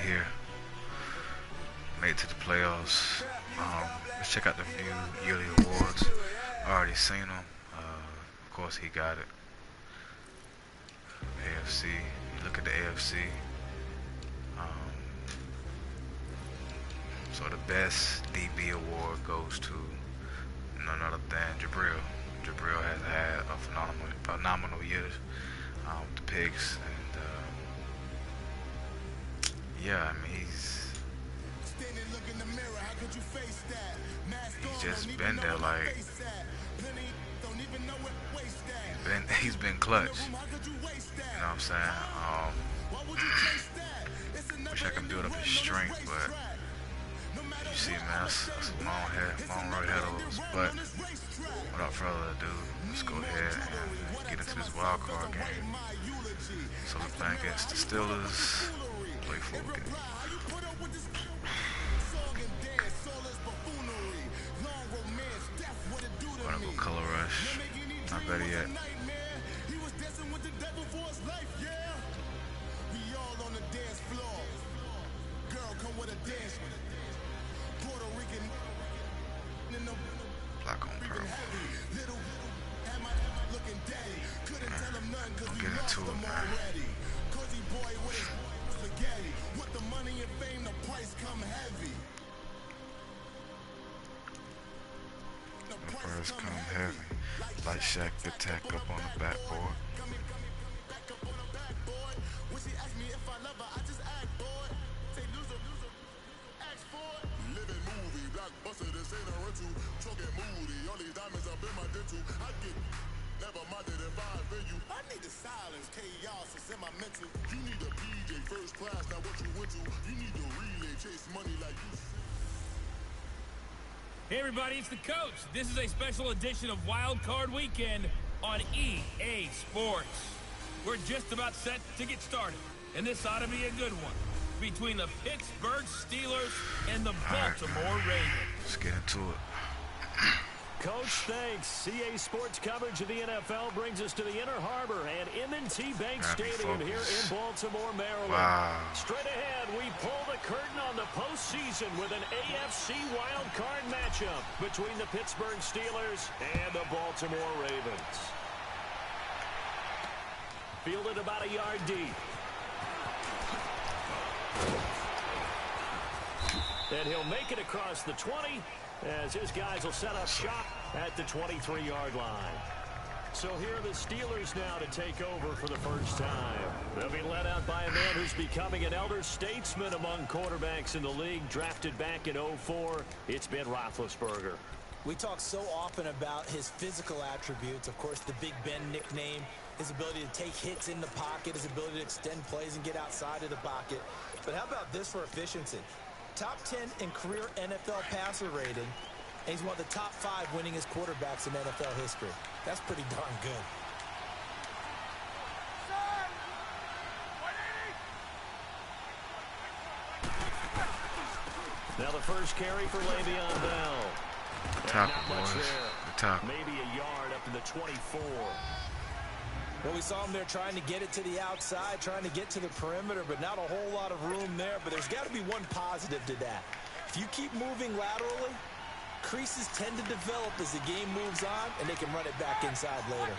here. Made it to the playoffs. Let's check out the new yearly awards. I already seen them. Of course, he got it. AFC. You look at the AFC. So the best DB award goes to none other than Jabril. Jabril has had a phenomenal year with the picks, and yeah, I mean he's just been there, like he's been clutch. You know what I'm saying? Wish I could build up his strength, but you see, man, that's a long road ahead of us. But without further ado, let's go ahead and get into this wild card game. So we're playing against the Steelers. Play full game. Gonna go color rush. Not better yet. Black on pearl. I'll get into it, man. The first come heavy. Like Shaq the Tech up on the backboard. I need the silence, chaos is in my mental. You need a PJ first class, not what you went to. You need to relay, chase money like you. Hey everybody, it's the coach. This is a special edition of Wild Card Weekend on EA Sports. We're just about set to get started, and this ought to be a good one. Between the Pittsburgh Steelers and the Baltimore Ravens. Let's get into it. Coach, thanks. CA Sports coverage of the NFL brings us to the Inner Harbor and M&T Bank Stadium here in Baltimore, Maryland. Wow. Straight ahead, we pull the curtain on the postseason with an AFC wild card matchup between the Pittsburgh Steelers and the Baltimore Ravens. Fielded about a yard deep. And he'll make it across the 20 as his guys will set up shop at the 23-yard line. So here are the Steelers now to take over for the first time. They'll be led out by a man who's becoming an elder statesman among quarterbacks in the league, drafted back in 2004. It's Ben Roethlisberger. We talk so often about his physical attributes. Of course, the Big Ben nickname, his ability to take hits in the pocket, his ability to extend plays and get outside of the pocket. But how about this for efficiency? Top 10 in career NFL passer rating, and he's one of the top 5 winningest quarterbacks in NFL history. That's pretty darn good. Now the first carry for Le'Veon Bell. Top not much boys. there. The top. Maybe a yard up to the 24. Well, we saw him there trying to get it to the outside, trying to get to the perimeter, but not a whole lot of room there. But there's got to be one positive to that. If you keep moving laterally, creases tend to develop as the game moves on, and they can run it back inside later.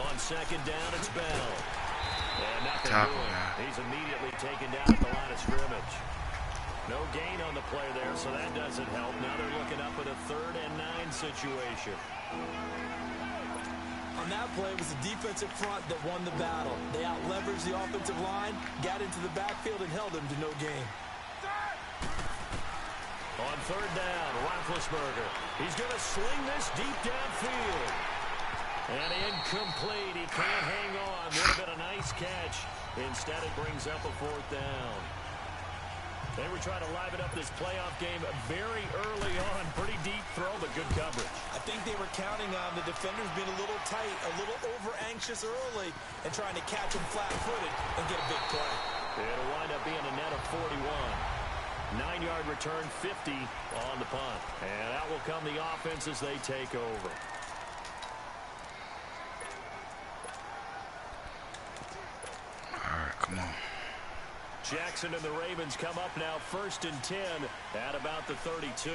On second down, it's Bell. And nothing Top, doing. man. He's immediately taken down at the line of scrimmage. No gain on the play there, so that doesn't help. Now they're looking up at a 3rd and 9 situation. On that play, it was the defensive front that won the battle. They out-leveraged the offensive line, got into the backfield, and held them to no gain. On 3rd down, Roethlisberger. He's going to sling this deep downfield. And incomplete. He can't hang on. Would have been a nice catch. Instead, it brings up a 4th down. They were trying to liven up this playoff game very early on. Pretty deep throw, but good coverage. I think they were counting on the defenders being a little tight, a little over-anxious early, and trying to catch them flat-footed and get a big play. It'll wind up being a net of 41. 9-yard return, 50 on the punt. And out will come the offense as they take over. All right, come on. Jackson and the Ravens come up now 1st and 10 at about the 32.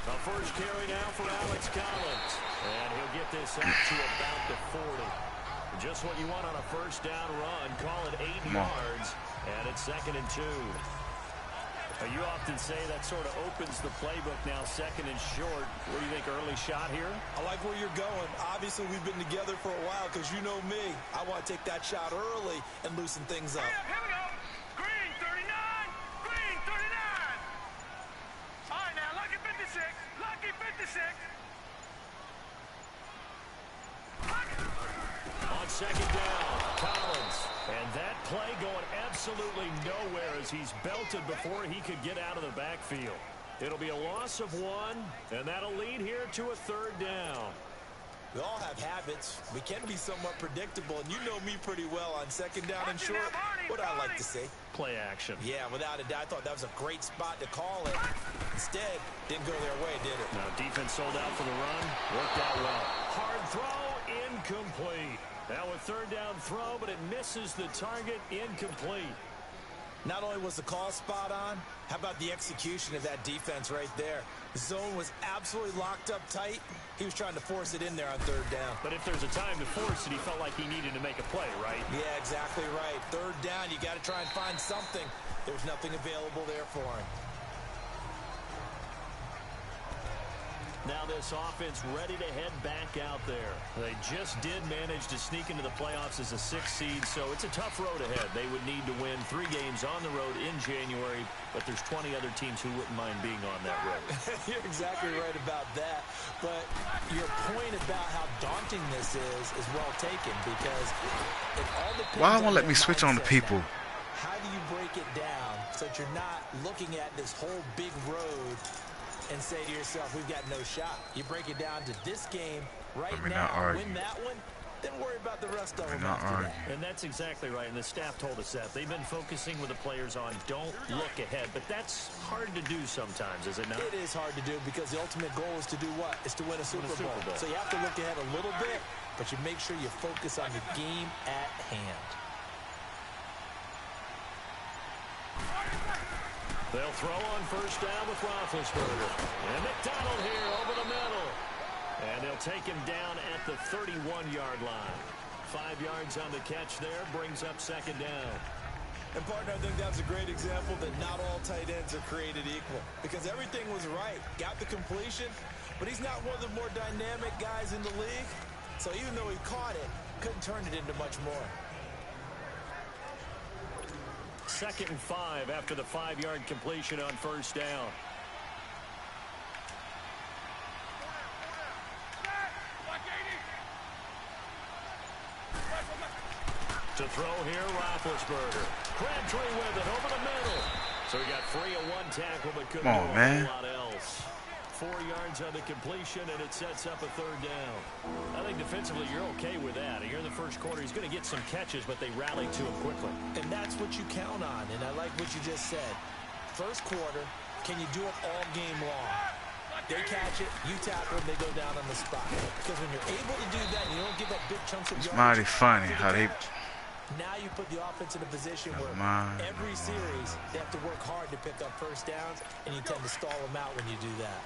A first carry now for Alex Collins. And he'll get this out to about the 40. Just what you want on a first down run. Call it 8 yards. And it's 2nd and 2. You often say that sort of opens the playbook now, 2nd and short. What do you think, early shot here? I like where you're going. Obviously, we've been together for a while because you know me. I want to take that shot early and loosen things up. Here we go. Green 39. Green 39. All right, now, lucky 56. Lucky 56. On 2nd down, Collins. And that play going absolutely nowhere as he's belted before he could get out of the backfield. It'll be a loss of 1, and that'll lead here to a 3rd down. We all have habits. We can be somewhat predictable, and you know me pretty well on 2nd down and short. What I like to say. Play action. Yeah, without a doubt, I thought that was a great spot to call it. Instead, didn't go their way, did it? Now, defense sold out for the run. Worked out well. Hard throw, incomplete. Now a 3rd down throw, but it misses the target, incomplete. Not only was the call spot on, how about the execution of that defense right there? The zone was absolutely locked up tight. He was trying to force it in there on 3rd down. But if there's a time to force it, he felt like he needed to make a play, right? Yeah, exactly right. 3rd down, you got to try and find something. There's nothing available there for him. Now this offense ready to head back out there. They just did manage to sneak into the playoffs as a 6th seed, so it's a tough road ahead. They would need to win 3 games on the road in January, but there's 20 other teams who wouldn't mind being on that road. You're exactly right about that. But your point about how daunting this is well taken, because it all depends. Why won't let me switch on the people? How do you break it down so that you're not looking at this whole big road and say to yourself, we've got no shot? You break it down to this game right now, win that one, then worry about the rest of them after that. And that's exactly right, and the staff told us that. They've been focusing with the players on don't look ahead, but that's hard to do sometimes, is it not? It is hard to do because the ultimate goal is to do what? Is to win a Super Bowl. So you have to look ahead a little bit, but you make sure you focus on the game at hand. They'll throw on first down with Roethlisberger. And McDonald here over the middle. And they'll take him down at the 31-yard line. 5 yards on the catch there, brings up 2nd down. And, partner, I think that's a great example that not all tight ends are created equal. Because everything was right. Got the completion, but he's not one of the more dynamic guys in the league. So even though he caught it, couldn't turn it into much more. 2nd and 5 after the 5-yard completion on first down. To throw here, Roethlisberger. Crabtree with it over the middle. So he got free of 1 tackle, but couldn't do a whole lot else. 4 yards on the completion, and it sets up a 3rd down. I think defensively you're okay with that. Here in the first quarter, he's going to get some catches, but they rallied to him quickly. And that's what you count on, and I like what you just said. First quarter, can you do it all game long? They catch it, you tackle them, they go down on the spot. Because when you're able to do that, you don't give up big chunks of yardage. It's mighty funny how they... Now you put the offense in a position where every series they have to work hard to pick up first downs, and you tend to stall them out when you do that.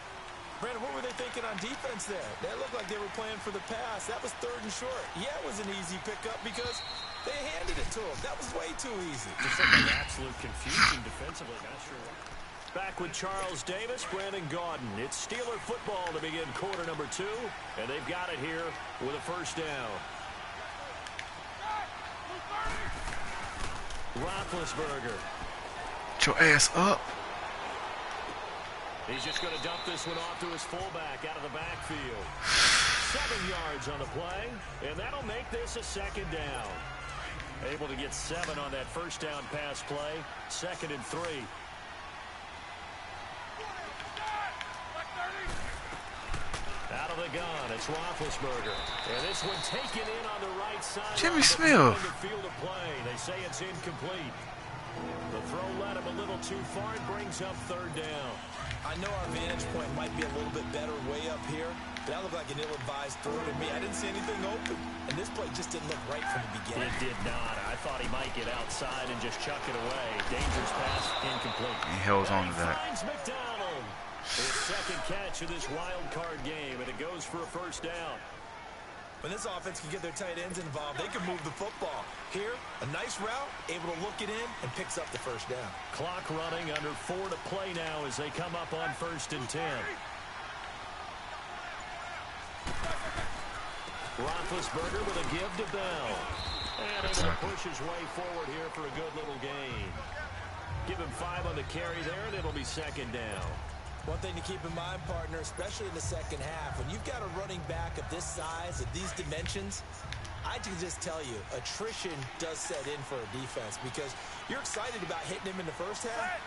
Brandon, what were they thinking on defense there? They looked like they were playing for the pass. That was 3rd and short. Yeah, it was an easy pickup because they handed it to him. That was way too easy. Just like absolute confusion defensively. Not sure why. Back with Charles Davis, Brandon Gaudin. It's Steeler football to begin quarter number 2, and they've got it here with a first down. Roethlisberger. Get your ass up. He's just going to dump this one off to his fullback out of the backfield. 7 yards on the play, and that'll make this a 2nd down. Able to get 7 on that first down pass play. 2nd and 3. Out of the gun, it's Roethlisberger. And this one taken in on the right side. Jimmy Smith. Field of play. They say it's incomplete. The throw led him a little too far and brings up third down. I know our vantage point might be a little bit better way up here, but that looked like an ill-advised throw to me. I didn't see anything open, and this play just didn't look right from the beginning. It did not. I thought he might get outside and just chuck it away. Dangerous pass, incomplete. He held on to that. Finds McDonald. His second catch of this wild card game, and it goes for a first down. When this offense can get their tight ends involved, they can move the football. Here, a nice route, able to look it in, and picks up the first down. Clock running, under 4 to play now as they come up on 1st and 10. Roethlisberger with a give to Bell. And able to push his way forward here for a good little gain. Give him 5 on the carry there, and it'll be second down. One thing to keep in mind, partner, especially in the second half, when you've got a running back of this size, of these dimensions, I can just tell you, attrition does set in for a defense because you're excited about hitting him in the first half.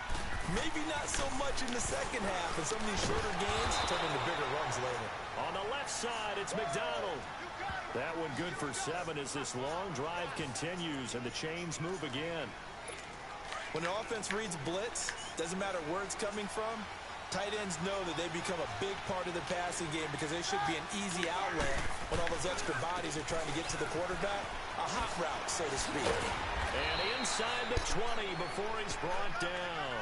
Maybe not so much in the second half, and some of these shorter gains turn into bigger runs later. On the left side, it's McDonald. That one good for 7 as this long drive continues and the chains move again. When an offense reads blitz, doesn't matter where it's coming from, tight ends know that they become a big part of the passing game because they should be an easy outlet when all those extra bodies are trying to get to the quarterback. A hot route, so to speak. And inside the 20 before he's brought down.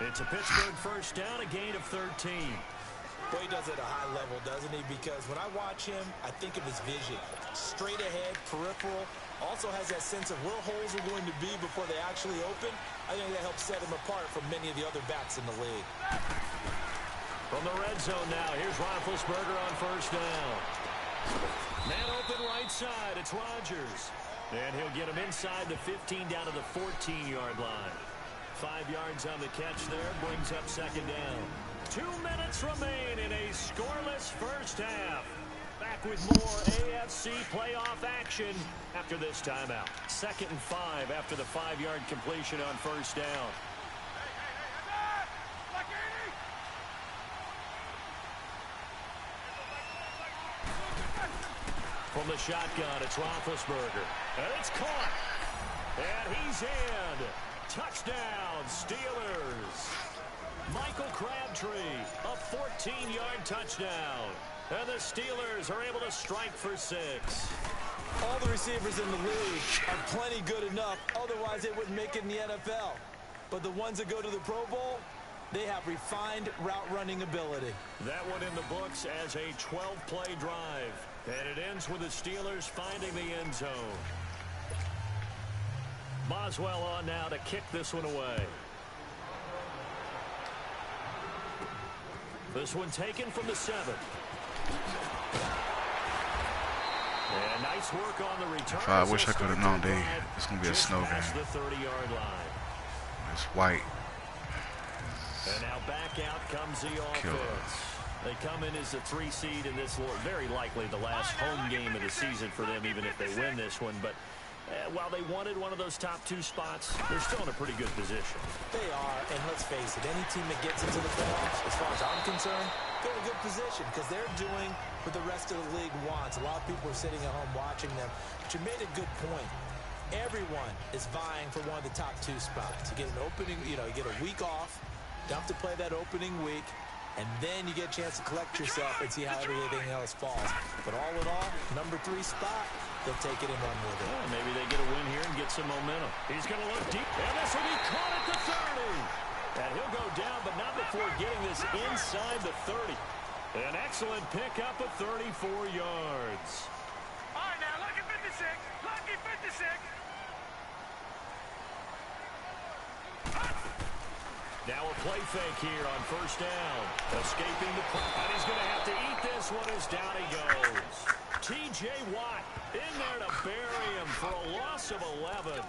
It's a Pittsburgh first down, a gain of 13. Boy, he does it at a high level, doesn't he? Because when I watch him, I think of his vision. Straight ahead, peripheral. Also has that sense of where holes are going to be before they actually open. I think that helps set him apart from many of the other backs in the league. From the red zone now, here's Roethlisberger on first down. Man open right side, it's Rodgers. And he'll get him inside the 15 down to the 14-yard line. 5 yards on the catch there, brings up second down. 2 minutes remain in a scoreless first half. Back with more AFC playoff action after this timeout. 2nd and 5 after the 5-yard completion on first down. From the shotgun, it's Roethlisberger. And it's caught. And he's in. Touchdown, Steelers. Michael Crabtree, a 14-yard touchdown. And the Steelers are able to strike for 6. All the receivers in the league are plenty good enough. Otherwise, they wouldn't make it in the NFL. But the ones that go to the Pro Bowl, they have refined route-running ability. That one in the books as a 12-play drive. And it ends with the Steelers finding the end zone. Boswell on now to kick this one away. This one taken from the 7. And nice work on the return. I wish I could have known it's going to be a snow game. The 30-yard line. It's white. And now back out comes the offense. They come in as a 3 seed in this, very likely the last home game of the season for them, even if they win this one. But while they wanted one of those top 2 spots, they're still in a pretty good position. They are, and let's face it, any team that gets into the playoffs, as far as I'm concerned, they're in a good position because they're doing what the rest of the league wants. A lot of people are sitting at home watching them. But you made a good point. Everyone is vying for one of the top 2 spots. You get an opening, you get a week off, don't have to play that opening week, and then you get a chance to collect yourself and see how everything else falls. But all in all, number 3 spot, they'll take it and run with it. Yeah, maybe they get a win here and get some momentum. He's going to look deep, and this will be caught at the 30. And he'll go down, but not before getting this inside the 30. An excellent pickup of 34 yards. All right, now, lucky 56. Lucky 56. Now a play fake here on first down. Escaping the play. And he's going to have to eat this one as down he goes. T.J. Watt in there to bury him for a loss of 11.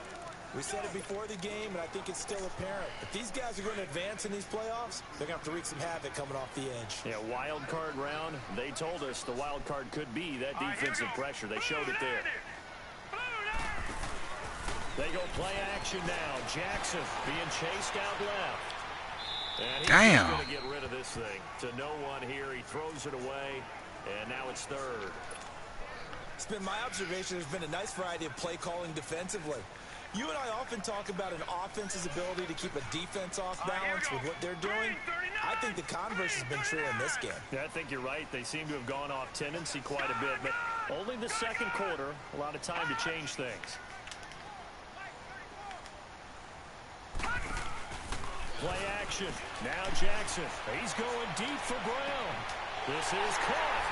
We said it before the game, and I think it's still apparent. If these guys are going to advance in these playoffs, they're going to have to wreak some havoc coming off the edge. Yeah, wild card round. They told us the wild card could be that defensive pressure. They showed it there. They go play action now. Jackson being chased out left. And he's going to get rid of this thing. To no one here. He throws it away, and now it's 3rd. It's been my observation there's been a nice variety of play calling defensively. You and I often talk about an offense's ability to keep a defense off balance with what they're doing. I think the converse has been true in this game. Yeah, I think you're right. They seem to have gone off tendency quite a bit, but only the second quarter, a lot of time to change things. Play action. Now Jackson. He's going deep for Brown. This is caught.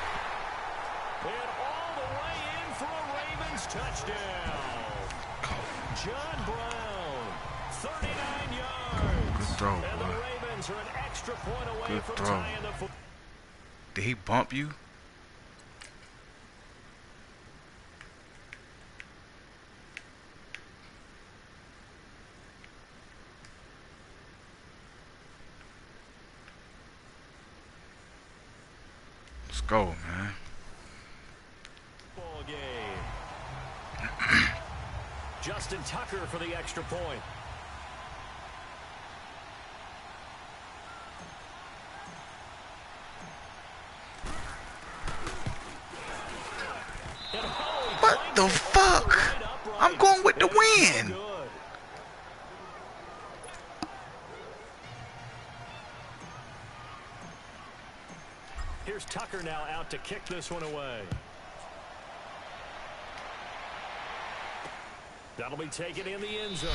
And all the way in for a Ravens touchdown. John Brown, 39 yards. Good throw, and boy. the Ravens are an extra point away Good from throw. tying the football. Did he bump you? Let's go, man. Ball game. Justin Tucker for the extra point. What the fuck? I'm going with the win. Here's Tucker now out to kick this one away. That'll be taken in the end zone.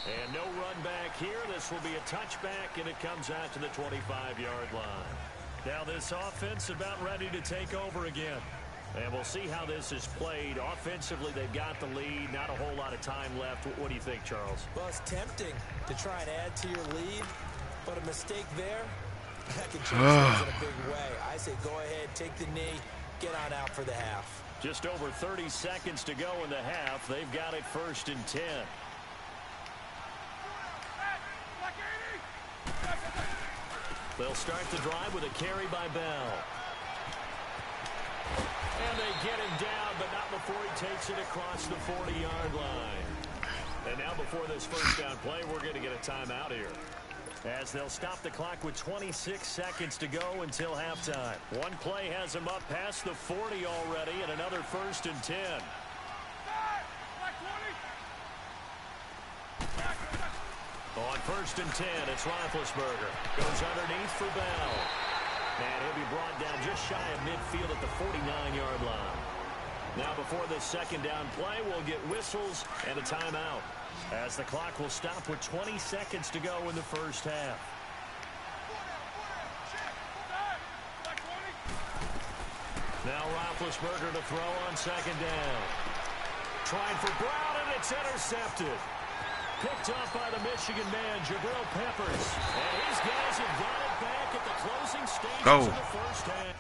And no run back here. This will be a touchback, and it comes out to the 25-yard line. Now this offense about ready to take over again. And we'll see how this is played. Offensively, they've got the lead. Not a whole lot of time left. What do you think, Charles? Well, it's tempting to try and add to your lead, but a mistake there, that can change things in a big way. I say go ahead, take the knee, get on out for the half. Just over 30 seconds to go in the half. They've got it 1st and 10. They'll start the drive with a carry by Bell. And they get him down, but not before he takes it across the 40-yard line. And now before this first down play, we're going to get a timeout here, as they'll stop the clock with 26 seconds to go until halftime. One play has him up past the 40 already, and another 1st and 10. On 1st and 10, it's Roethlisberger. Goes underneath for Bell. And he'll be brought down just shy of midfield at the 49-yard line. Now before this second down play, we'll get whistles and a timeout, as the clock will stop with 20 seconds to go in the first half. Now Roethlisberger to throw on second down. Trying for Brown, and it's intercepted. Picked off by the Michigan man, Jabril Peppers. And his guys have got it back at the closing stages of the first half.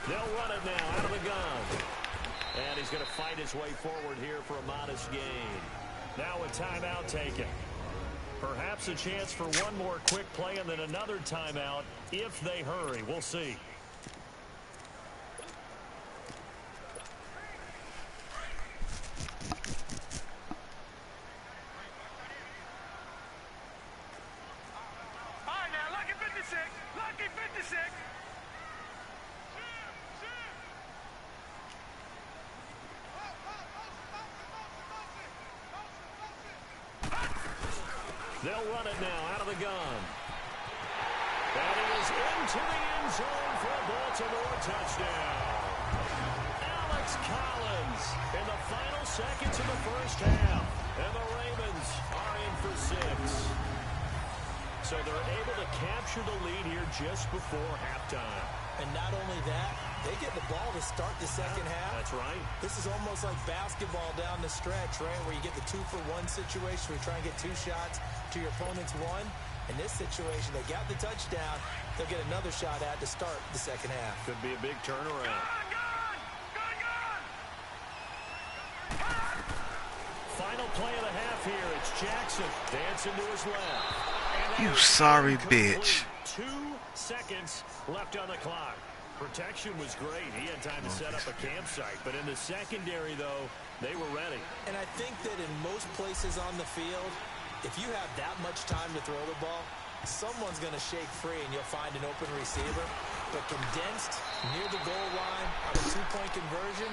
They'll run it now out of the gun. And he's going to fight his way forward here for a modest gain. Now a timeout taken. Perhaps a chance for one more quick play and then another timeout if they hurry. We'll see. All right, now, lucky 56. Lucky 56. They'll run it now out of the gun. That is into the end zone for a Baltimore touchdown. Alex Collins in the final seconds of the first half. And the Ravens are in for 6. So they're able to capture the lead here just before halftime. And not only that, they get the ball to start the second half. That's right. This is almost like basketball down the stretch, right, where you get the 2-for-1 situation where you try and get 2 shots to your opponent's 1. In this situation, they got the touchdown. They'll get another shot at to start the second half. Could be a big turnaround. Gun! Final play of the half here. It's Jackson dancing to his left. You sorry bitch. 2 seconds left on the clock. Protection was great. He had time to set up a campsite. But in the secondary, though, they were ready. And I think that in most places on the field, if you have that much time to throw the ball, someone's going to shake free and you'll find an open receiver. But condensed near the goal line on a 2-point conversion.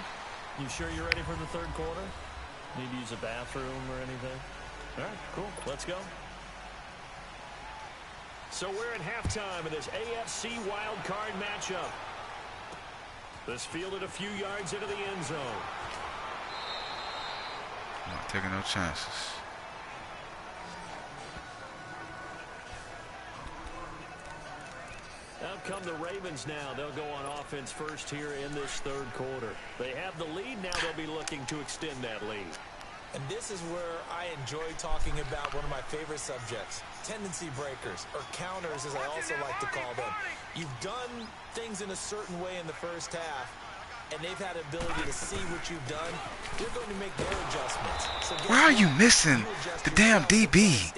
You sure you're ready for the third quarter? Need to use a bathroom or anything? All right, cool. Let's go. So we're at halftime in this AFC wildcard matchup. This fielded a few yards into the end zone. Not taking no chances. Out come the Ravens now. They'll go on offense first here in this third quarter. They have the lead. Now they'll be looking to extend that lead. And this is where I enjoy talking about one of my favorite subjects, tendency breakers, or counters as I also like to call them. You've done things in a certain way in the first half, and they've had the ability to see what you've done. They're going to make their adjustments. So why are you missing the damn DB?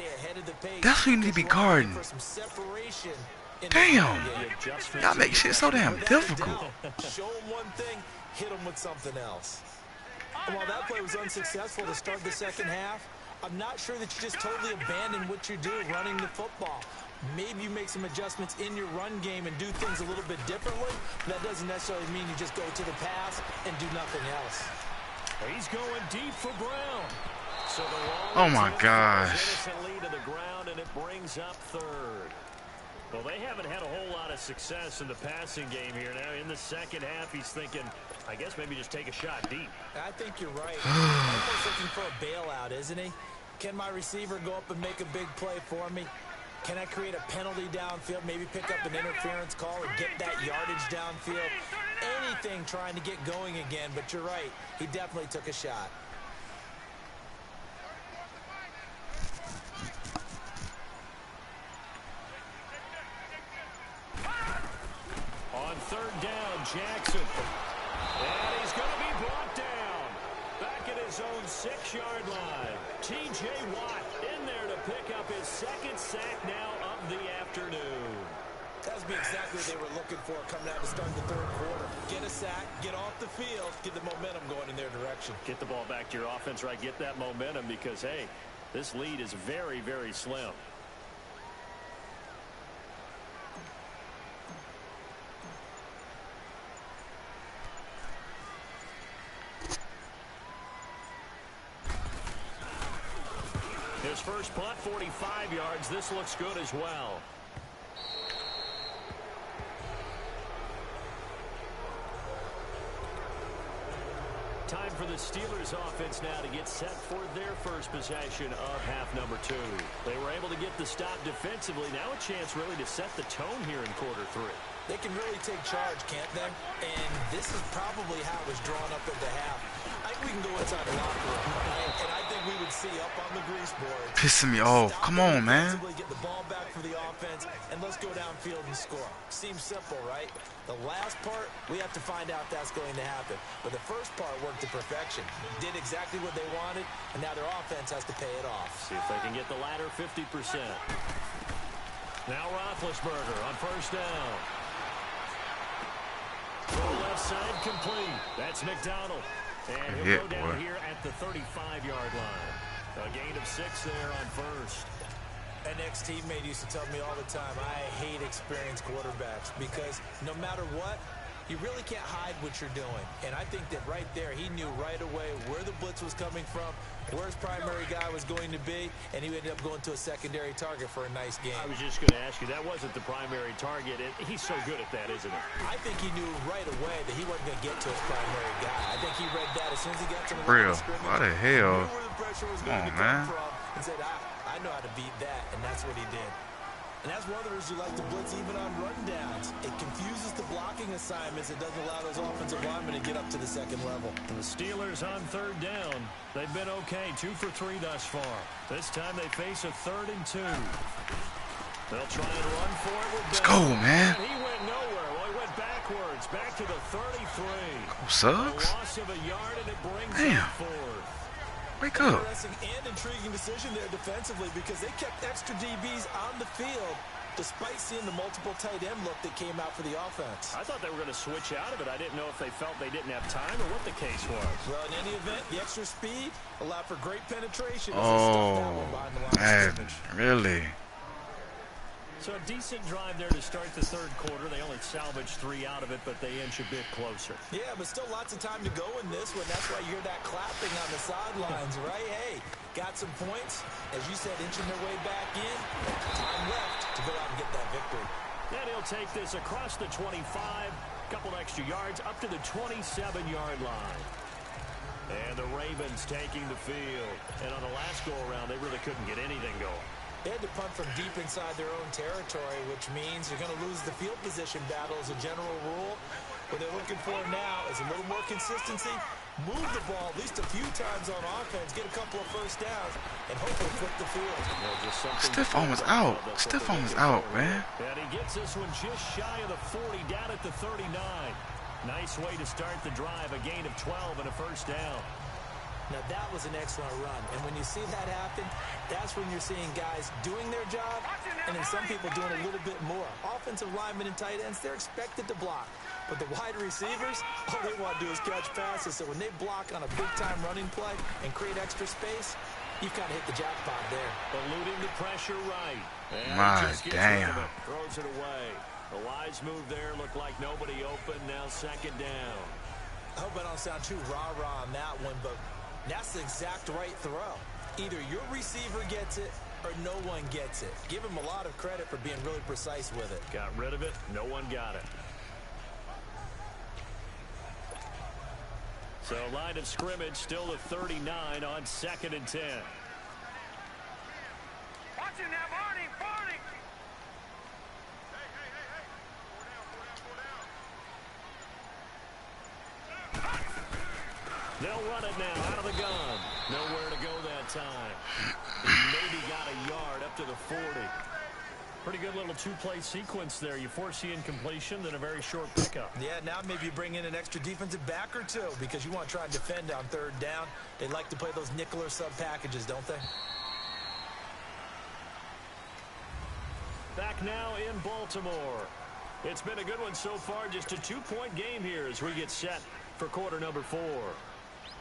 That's who you need to be guarding. Damn. Y'all make shit so damn difficult. Show them one thing, hit them with something else. And while that play was unsuccessful to start the second half, I'm not sure that you just totally abandon what you do running the football. Maybe you make some adjustments in your run game and do things a little bit differently. That doesn't necessarily mean you just go to the pass and do nothing else. He's going deep for Brown. So the oh my gosh. lead to the ground, and it brings up third. Well, they haven't had a whole lot of success in the passing game here. Now, in the second half, he's thinking, I guess maybe just take a shot deep. I think you're right. Almost looking for a bailout, isn't he? Can my receiver go up and make a big play for me? Can I create a penalty downfield, maybe pick up an interference call and get that yardage downfield? Anything trying to get going again, but you're right. He definitely took a shot. On third down, Jackson. And he's going to be brought down. Back at his own 6-yard line. T.J. Watt in there to pick up his second sack now of the afternoon. That would be exactly what they were looking for coming out to start the third quarter. Get a sack, get off the field, get the momentum going in their direction. Get the ball back to your offense, right? Get that momentum because, hey, this lead is very, very slim. His first punt, 45 yards. This looks good as well. Time for the Steelers offense now to get set for their first possession of half number 2. They were able to get the stop defensively. Now a chance really to set the tone here in quarter 3. They can really take charge, can't they? And this is probably how it was drawn up at the half. I think we can go inside the locker room, and I think we would see up on the grease board. Pissing me off. Come on, man. Get the ball back for the offense, and let's go downfield and score. Seems simple, right? The last part, we have to find out that's going to happen. But the first part worked to perfection. Did exactly what they wanted, and now their offense has to pay it off. See if they can get the latter 50%. Now Roethlisberger on first down. Throw left side complete. That's McDonald. And he'll go down here at the 35-yard line. A gain of 6 there on first. An ex-teammate used to tell me all the time, I hate experienced quarterbacks because no matter what, you really can't hide what you're doing. And I think that right there, he knew right away where the blitz was coming from, where his primary guy was going to be, and he ended up going to a secondary target for a nice game. I was just going to ask you, that wasn't the primary target. He's so good at that, isn't he? I think he knew right away that he wasn't going to get to his primary guy. I think he read that as soon as he got to the line of scrimmage. What the hell? He knew where the pressure was going to come from and said, I know how to beat that, and that's what he did. And that's one of the reasons you like to blitz even on rundowns. It confuses the blocking assignments. It doesn't allow those offensive linemen to get up to the second level. And the Steelers on third down. They've been okay, 2 for 3 thus far. This time they face a 3rd and 2. They'll try and run for it with Let's go, man. He went nowhere. Well, he went backwards, back to the 33. Go, Suggs. A loss of a yard, and it brings Damn. up 4th. Wake up. Interesting and intriguing decision there defensively because they kept extra DBs on the field despite seeing the multiple tight end look that came out for the offense. I thought they were going to switch out of it. I didn't know if they felt they didn't have time or what the case was. Well, in any event, the extra speed allowed for great penetration. Oh, man, really? So a decent drive there to start the third quarter. They only salvaged 3 out of it, but they inch a bit closer. Yeah, but still lots of time to go in this one. That's why you hear that clapping on the sidelines, right? Hey, got some points. As you said, inching their way back in. Time left to go out and get that victory. And he'll take this across the 25. Couple extra yards up to the 27-yard line. And the Ravens taking the field. And on the last go-around, they really couldn't get anything going. They had to punt from deep inside their own territory, which means you're going to lose the field position battle as a general rule. What they're looking for now is a little more consistency, move the ball at least a few times on offense, get a couple of first downs, and hopefully flip the field. Stiff arm was out. Stiff arm was out, man. And he gets this one just shy of the 40, down at the 39. Nice way to start the drive, a gain of 12 and a first down. Now, that was an excellent run. And when you see that happen, that's when you're seeing guys doing their job and then some people doing a little bit more. Offensive linemen and tight ends, they're expected to block. But the wide receivers, all they want to do is catch passes. So when they block on a big-time running play and create extra space, you've kind of hit the jackpot there. Eluding the pressure right. And My just gets damn. rid of it, throws it away. A wise move there. Looked like nobody open. Now second down. I hope I don't sound too rah-rah on that one, but that's the exact right throw. Either your receiver gets it or no one gets it. Give him a lot of credit for being really precise with it. Got rid of it. No one got it. So line of scrimmage still at 39 on 2nd and 10. Watching that, Barney, Barney. They'll run it now out of the gun. Nowhere to go that time. Maybe got a yard up to the 40. Pretty good little two-play sequence there. You force the incompletion, then a very short pickup. Yeah, now maybe you bring in an extra defensive back or two because you want to try and defend on third down. They like to play those nickel or sub packages, don't they? Back now in Baltimore. It's been a good one so far. Just a 2-point game here as we get set for quarter number 4.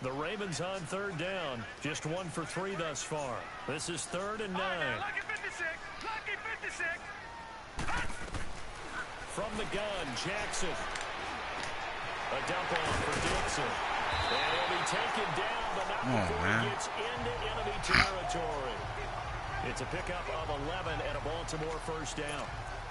The Ravens on third down. Just 1 for 3 thus far. This is 3rd and 9. Lucky 56. Lucky 56. From the gun, Jackson. A dump off for Dixon. And he'll be taken down, but not before he gets into enemy territory. It's a pickup of 11 and a Baltimore first down.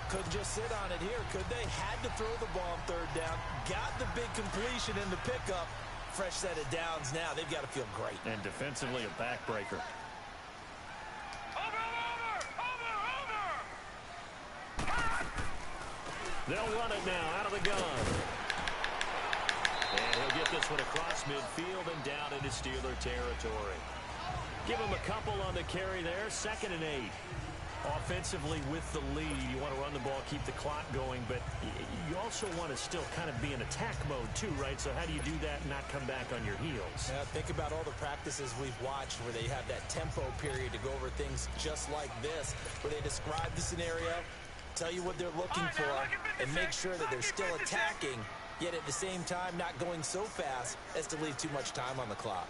Couldn't just sit on it here, could they? Had to throw the ball on third down. Got the big completion in the pickup. Fresh set of downs now. They've got to feel great. And defensively, a backbreaker. They'll run it now out of the gun. And he'll get this one across midfield and down into Steeler territory. Give him a couple on the carry there. 2nd and 8. Offensively with the lead, you want to run the ball, keep the clock going, but you also want to still kind of be in attack mode too, right? So how do you do that and not come back on your heels? Yeah, think about all the practices we've watched where they have that tempo period to go over things just like this, where they describe the scenario, tell you what they're looking for, and make sure that they're still attacking, yet at the same time not going so fast as to leave too much time on the clock.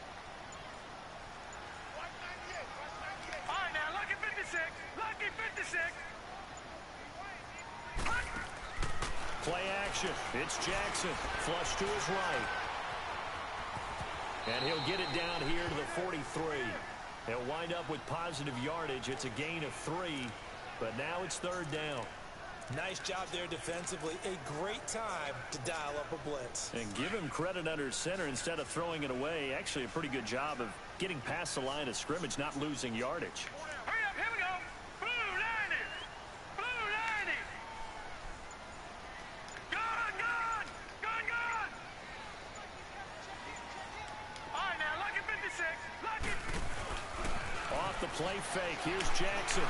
Play action. It's Jackson. Flush to his right. And he'll get it down here to the 43. He'll wind up with positive yardage. It's a gain of 3, but now it's 3rd down. Nice job there defensively. A great time to dial up a blitz. And give him credit under center instead of throwing it away. Actually, a pretty good job of getting past the line of scrimmage, not losing yardage. Hurry up, here we go. Blue 90. Blue 90. Gun, gun. Gun, gun. All right, now, lucky 56. Lucky. Off the play fake. Here's Jackson.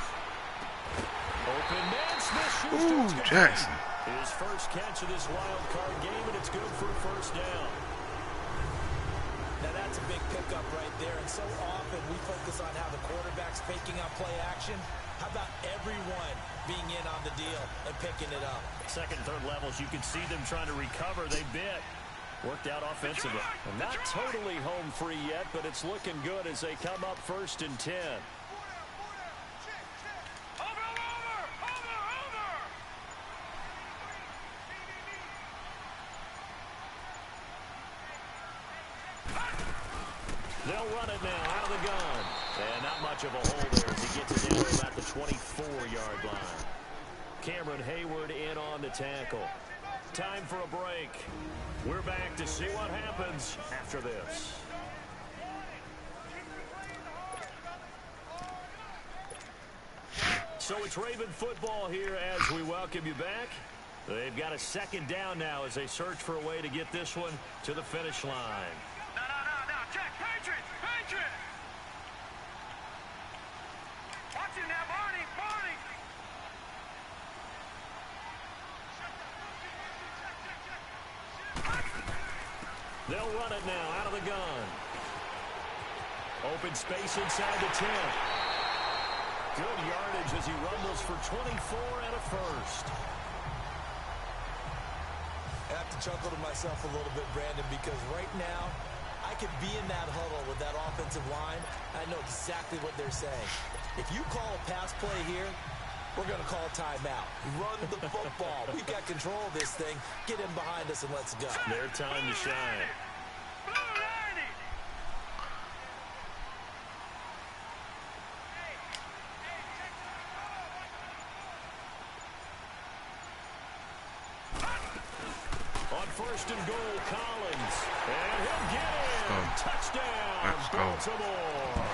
Open man. Smith shoots. Ooh, Jackson. His first catch of this wild card game, and it's good for a first down. Now that That's a big pickup right there, and so often we focus on how the quarterback's faking out play action. How about everyone being in on the deal and picking it up? Second and third levels, you can see them trying to recover. They bit. Worked out offensively. And not totally home free yet, but it's looking good as they come up 1st and 10. They'll run it now out of the gun. And not much of a hole there as he gets it down to about the 24-yard line. Cameron Hayward in on the tackle. Time for a break. We're back to see what happens after this. So it's Raven football here as we welcome you back. They've got a second down now as they search for a way to get this one to the finish line. No, check. Patriots! Watch him now, Barney! They'll run it now out of the gun. Open space inside the 10. Good yardage as he rumbles for 24 and a first. I have to chuckle to myself a little bit, Brandon, because right now I could be in that huddle with that offensive line. I know exactly what they're saying. If you call a pass play here, we're going to call a timeout. Run the football. We've got control of this thing. Get in behind us and let's go. Their time to shine. On 1st and goal, Collins. And he'll get in. Touchdown, Baltimore.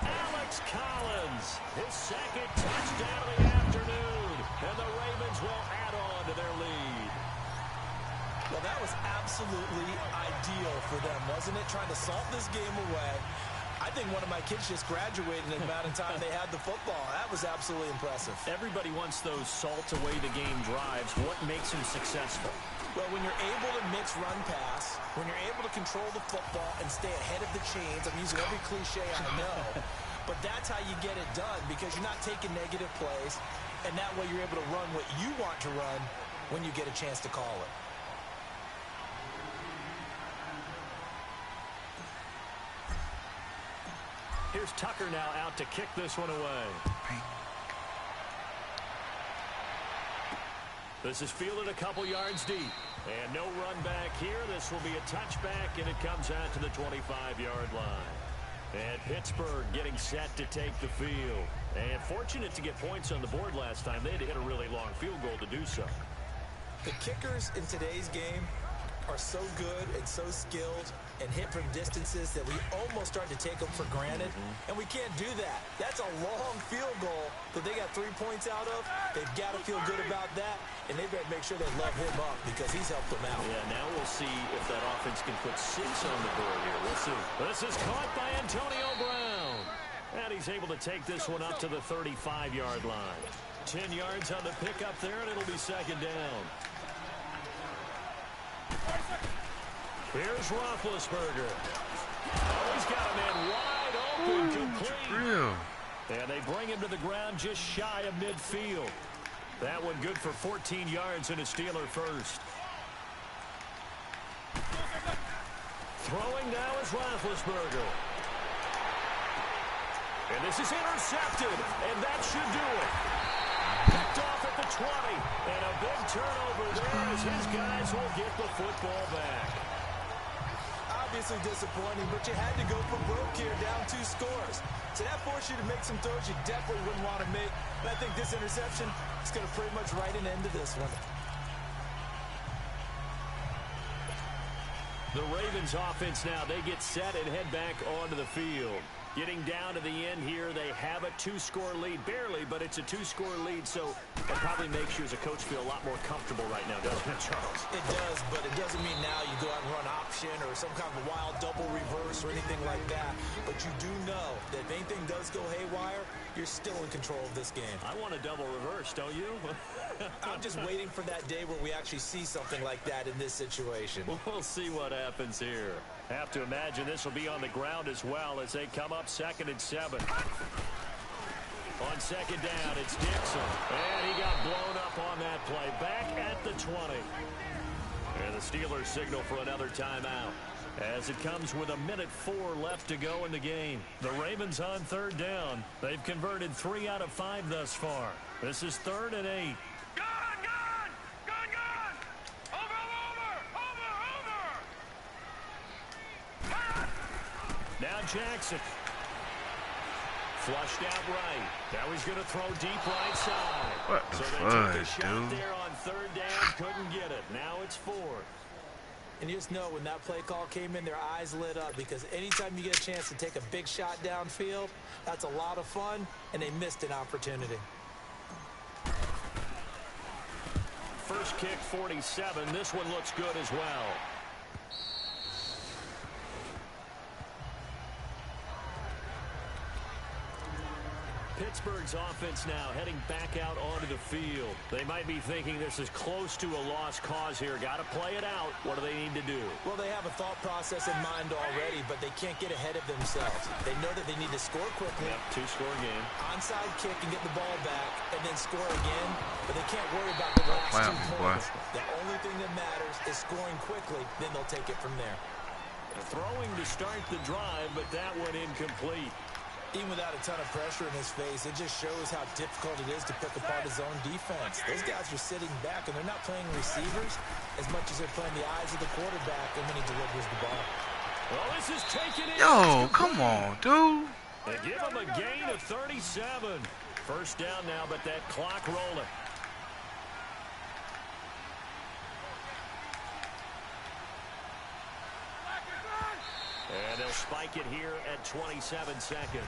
Alex Collins, his second touchdown of the afternoon. And the Ravens will add on to their lead. Well, that was absolutely ideal for them, wasn't it? Trying to salt this game away. I think one of my kids just graduated in the amount of time they had the football. That was absolutely impressive. Everybody wants those salt-away-the-game drives. What makes them successful? Well, when you're able to mix run-pass, when you're able to control the football and stay ahead of the chains, I'm using every cliche I know, but that's how you get it done because you're not taking negative plays, and that way you're able to run what you want to run when you get a chance to call it. Here's Tucker now out to kick this one away. This is fielded a couple yards deep. And no run back here. This will be a touchback, and it comes out to the 25-yard line. And Pittsburgh getting set to take the field. And fortunate to get points on the board last time. They had to hit a really long field goal to do so. The kickers in today's game are so good and so skilled and hit from distances that we almost start to take them for granted, and we can't do that. That's a long field goal that they got 3 points out of. They've got to feel good about that, and they better make sure they love him up because he's helped them out. Yeah, now we'll see if that offense can put 6 on the board here. We'll see. This is caught by Antonio Brown, and he's able to take this one up to the 35-yard line. 10 yards on the pickup there, and it'll be second down. Here's Roethlisberger. Oh, he's got a man wide open, complete. And they bring him to the ground just shy of midfield. That one good for 14 yards and a Steeler first. Throwing now is Roethlisberger. And this is intercepted, and that should do it. Picked off at the 20, and a big turnover there as his guys will get the football back. Obviously disappointing, but you had to go for broke here, down 2 scores. So that forced you to make some throws you definitely wouldn't want to make. And I think this interception is going to pretty much write an end to this one. The Ravens offense now, they get set and head back onto the field. Getting down to the end here, they have a 2-score lead. Barely, but it's a 2-score lead, so that probably makes you as a coach feel a lot more comfortable right now, doesn't it, Charles? It does, but it doesn't mean now you go out and run option or some kind of a wild double reverse or anything like that. But you do know that if anything does go haywire, you're still in control of this game. I want a double reverse, don't you? I'm just waiting for that day where we actually see something like that in this situation. We'll see what happens here. Have to imagine this will be on the ground as well as they come up 2nd and 7. On 2nd down, it's Dixon. And he got blown up on that play. Back at the 20. And the Steelers signal for another timeout, as it comes with 1:04 left to go in the game. The Ravens on 3rd down. They've converted 3 out of 5 thus far. This is 3rd and 8. Now Jackson. Flushed out right. Now he's going to throw deep right side. What the so they fuck, took a shot dude? there on 3rd down. Couldn't get it. Now it's 4th. And you just know when that play call came in, their eyes lit up, because anytime you get a chance to take a big shot downfield, that's a lot of fun, and they missed an opportunity. First kick, 47. This one looks good as well. Pittsburgh's offense now heading back out onto the field. They might be thinking this is close to a lost cause here. Got to play it out. What do they need to do? Well, they have a thought process in mind already, but they can't get ahead of themselves. They know that they need to score quickly. Yep, 2-score game. Onside kick and get the ball back, and then score again. But they can't worry about the last 2 points. The only thing that matters is scoring quickly. Then they'll take it from there. Throwing to start the drive, but that one incomplete. Even without a ton of pressure in his face, it just shows how difficult it is to pick apart his own defense. Those guys are sitting back, and they're not playing receivers as much as they're playing the eyes of the quarterback and when he delivers the ball. Well, this is taken in. Yo, come on, dude. They give him a gain of 37. First down now, but that clock rolling. And they'll spike it here at 27 seconds.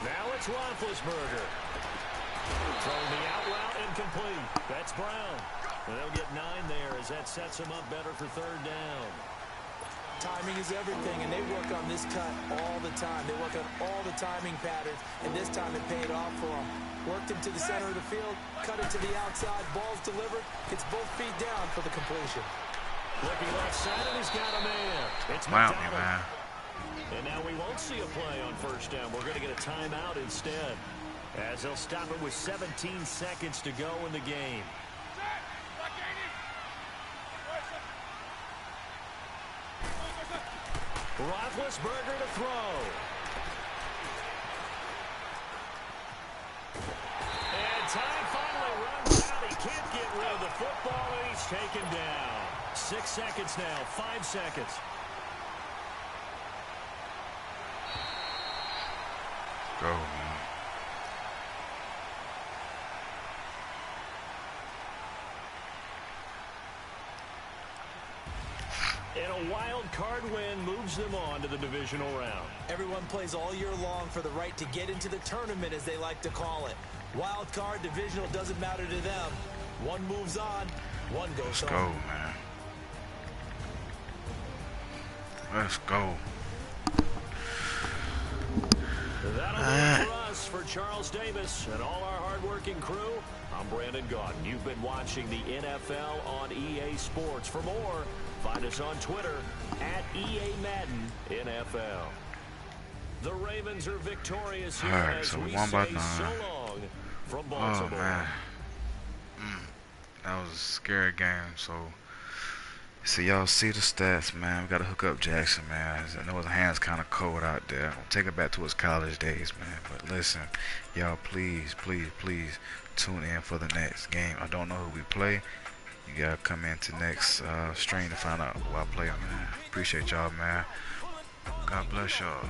Now it's Roethlisberger. Throwing the out route incomplete. That's Brown. And they'll get 9 there as that sets them up better for 3rd down. Timing is everything, and they work on this cut all the time. They work on all the timing patterns, and this time it paid off for them. Worked him to the center of the field, cut it to the outside, ball's delivered, gets both feet down for the completion. Looking left side, and he's got a man. It's Wow, McDonald. man. And now we won't see a play on first down. We're going to get a timeout instead, as they'll stop it with 17 seconds to go in the game. Roethlisberger to throw. And time finally runs out. He can't get rid of the football, and he's taken down. 6 seconds now, 5 seconds. Go, man. And a wild card win moves them on to the divisional round. Everyone plays all year long for the right to get into the tournament, as they like to call it. Wild card, divisional, doesn't matter to them. One moves on, one goes Let's on. go, man. Let's go. That'll do it for us. For Charles Davis and all our hardworking crew, I'm Brandon Gaudin. You've been watching the NFL on EA Sports. For more, find us on Twitter at EA Madden NFL. The Ravens are victorious here, Alright, as so we one by say 9. so long from Oh, Baltimore. man. That was a scary game. So, y'all see the stats, man. We got to hook up Jackson, man. I know his hand's kind of cold out there. I'll take it back to his college days, man. But listen, y'all, please, please, please tune in for the next game. I don't know who we play. You got to come into next stream to find out who I play on, man. Appreciate y'all, man. God bless y'all.